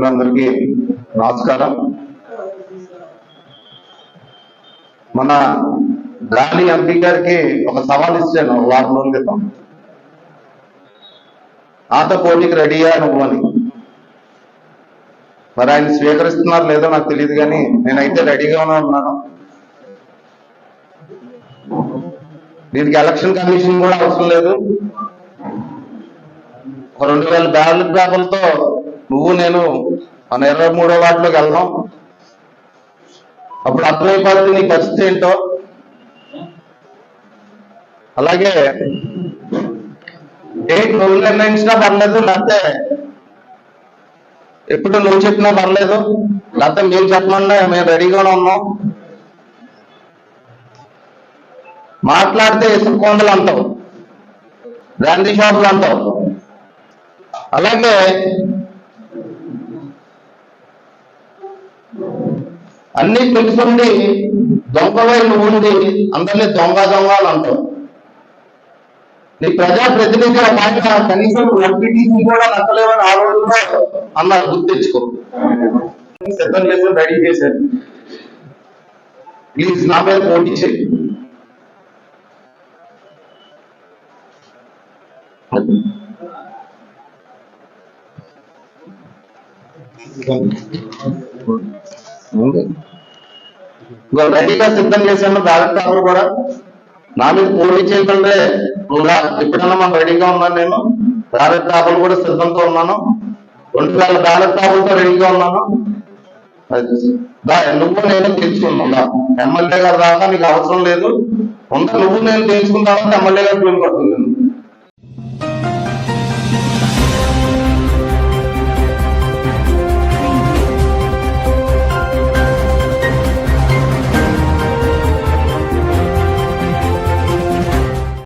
మిత్రులందరికీ నమస్కారం. మన గాలి ఎంపీ గారికి ఒక సవాల్ ఇచ్చాను వారం రోజుల క్రితం. నాతో పోటీకి రెడీయా నువ్వు అని. మరి ఆయన స్వీకరిస్తున్నారు లేదో నాకు తెలియదు, కానీ నేనైతే రెడీగానే ఉన్నాను. దీనికి ఎలక్షన్ కమిషన్ కూడా అవసరం లేదు. ఒక 2000 బ్యాలెట్ పేపర్లతో నువ్వు నేను మన 23వ వార్డులోకి వెళ్దాం. అప్పుడు అర్థమైపోతుంది నీ పరిస్థితి ఏంటో. అలాగే నువ్వు నిర్ణయించినా పర్లేదు, లేకపోతే ఎప్పుడు నువ్వు చెప్పినా పర్లేదు, లేకపోతే మేము చెప్పమన్నా మేము రెడీగానే ఉన్నాం. మాట్లాడితే ఇసుక కొండలు అంటావు, గాంధీ షాపులు అంటావు. అలాగే అన్ని తెలుసుండి దొంగవై నువ్వుండి అందరినీ దొంగ దొంగలు అంటావు. నీ ప్రజాప్రతినిధి ఆయన కనీసం ఎంపీటీసీ కూడా నచ్చలేవని ఆ రోజుల్లో అన్నారు, గుర్తించుకో. సిద్ధం చేసి రెడీ చేశారు. ప్లీజ్ నా మీద పోటీ చేయి. రెడీగా సిద్ధం చేశాను. బ్యాలెట్ పేపర్ కూడా నా మీద పోటీ చేయకుండా ఎప్పుడన్నా మనం రెడీగా ఉన్నాను. నేను బ్యాలెట్ పేపర్లు కూడా సిద్ధంతో ఉన్నాను. 2000 బ్యాలెట్ పేపర్లతో రెడీగా ఉన్నాను. నువ్వు నేను తెలుసుకుందా ఎమ్మెల్యే గారు దాకా నీకు అవసరం లేదు. నువ్వు నేను తెలుసుకున్న తర్వాత ఎమ్మెల్యే గారు పడుతుంది.